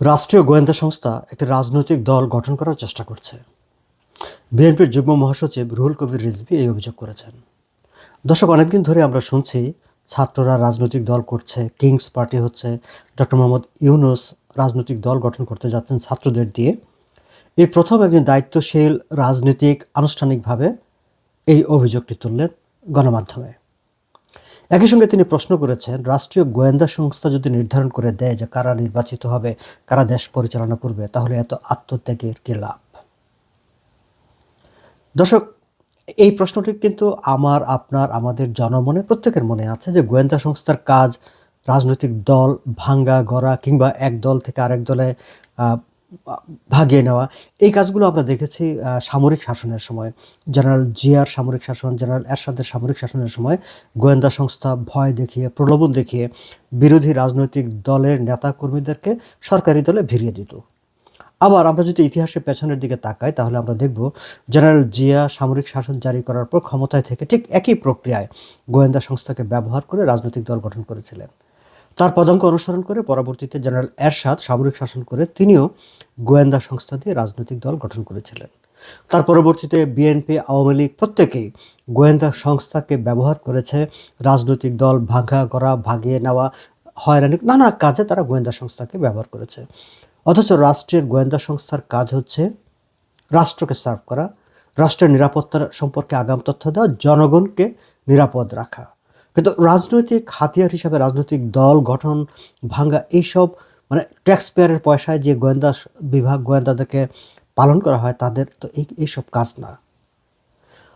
রাষ্ট্রীয় গোয়েন্দা সংস্থা একটি রাজনৈতিক দল গঠন করার চেষ্টা করছে। বিএনপির যুগ্ম মহাসচিব রুহুল কবির রিজভী এই অভিযোগ করেছেন। দর্শক, অনেকদিন ধরে আমরা শুনছি ছাত্ররা রাজনৈতিক দল করছে, কিংস পার্টি হচ্ছে, ডক্টর মোহাম্মদ ইউনূস রাজনৈতিক দল গঠন করতে যাচ্ছেন ছাত্রদের দিয়ে। এই প্রথম একজন দায়িত্বশীল রাজনীতিক আনুষ্ঠানিকভাবে এই অভিযোগটি তুললেন গণমাধ্যমে। একই সঙ্গে তিনি প্রশ্ন করেছেন, রাষ্ট্রীয় গোয়েন্দা সংস্থা যদি নির্ধারণ করে দেয় যে কারা নির্বাচিত হবে, কারা দেশ পরিচালনা করবে, তাহলে এত আত্মত্যাগের কি লাভ? দর্শক, এই প্রশ্নটি কিন্তু আমার, আপনার, আমাদের জনমনে, প্রত্যেকের মনে আছে যে গোয়েন্দা সংস্থার কাজ রাজনৈতিক দল ভাঙ্গা গড়া কিংবা এক দল থেকে আরেক দলে আহ, ভাগিয়ে নেওয়া। এই কাজগুলো আমরা দেখেছি সামরিক শাসনের সময়, জেনারেল জিয়ার সামরিক শাসন, জেনারেল এরশাদের সামরিক শাসনের সময় গোয়েন্দা সংস্থা ভয় দেখিয়ে, প্রলোভন দেখিয়ে বিরোধী রাজনৈতিক দলের নেতা কর্মীদেরকে সরকারি দলে ভিড়িয়ে দিত। আবার আমরা যদি ইতিহাসের পেছনের দিকে তাকাই, তাহলে আমরা দেখব জেনারেল জিয়া সামরিক শাসন জারি করার পর ক্ষমতায় থেকে ঠিক একই প্রক্রিয়ায় গোয়েন্দা সংস্থাকে ব্যবহার করে রাজনৈতিক দল গঠন করেছিলেন। তার পদাঙ্ক অনুসরণ করে পরবর্তীতে জেনারেল এরশাদ সামরিক শাসন করে তিনিও গোয়েন্দা সংস্থা দিয়ে রাজনৈতিক দল গঠন করেছিলেন। তার পরবর্তীতে বিএনপি, আওয়ামী লীগ প্রত্যেকেই গোয়েন্দা সংস্থাকে ব্যবহার করেছে রাজনৈতিক দল ভাঙা করা, ভাগিয়ে নেওয়া, হয়রানি, নানা কাজে তারা গোয়েন্দা সংস্থাকে ব্যবহার করেছে। অথচ রাষ্ট্রের গোয়েন্দা সংস্থার কাজ হচ্ছে রাষ্ট্রকে সার্ভ করা, রাষ্ট্রের নিরাপত্তা সম্পর্কে আগাম তথ্য দেওয়া, জনগণকে নিরাপদ রাখা। কিন্তু রাজনৈতিক হাতিয়ার হিসাবে রাজনৈতিক দল গঠন, ভাঙ্গা, এইসব মানে ট্যাক্স পেয়ারের পয়সায় যে গোয়েন্দা বিভাগ, গোয়েন্দাদেরকে পালন করা হয়, তাদের তো এইসব কাজ না।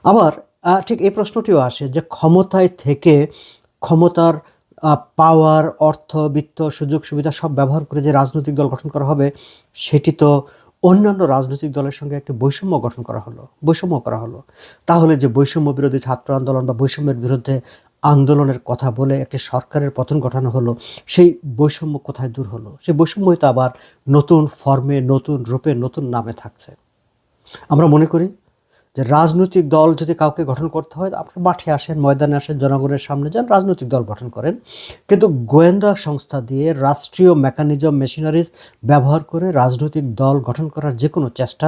আবার ঠিক এই প্রশ্নটিও আসে যে ক্ষমতায় থেকে ক্ষমতার পাওয়ার, অর্থ, বিত্ত, সুযোগ সুবিধা সব ব্যবহার করে যে রাজনৈতিক দল গঠন করা হবে, সেটি তো অন্যান্য রাজনৈতিক দলের সঙ্গে একটি বৈষম্য করা হলো। তাহলে যে বৈষম্য বিরোধী ছাত্র আন্দোলন বা বৈষম্যের বিরুদ্ধে আন্দোলনের কথা বলে একটি সরকারের পতন ঘটানো হলো, সেই বৈষম্য কোথায় দূর হলো? সেই বৈষম্যই তো আবার নতুন ফর্মে, নতুন রূপে, নতুন নামে থাকছে। আমরা মনে করি যে রাজনৈতিক দল যদি কাউকে গঠন করতে হয়, আপনি মাঠে আসেন, ময়দানে আসেন, জনগণের সামনে যান, রাজনৈতিক দল গঠন করেন। কিন্তু গোয়েন্দা সংস্থা দিয়ে রাষ্ট্রীয় মেকানিজম, মেশিনারিজ ব্যবহার করে রাজনৈতিক দল গঠন করার যে কোনো চেষ্টা,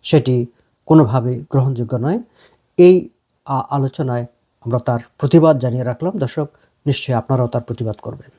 সেটি কোনোভাবেই গ্রহণযোগ্য নয়। এই আলোচনায় আমরা তার প্রতিবাদ জানিয়ে রাখলাম। দর্শক, নিশ্চয়ই আপনারাও তার প্রতিবাদ করবেন।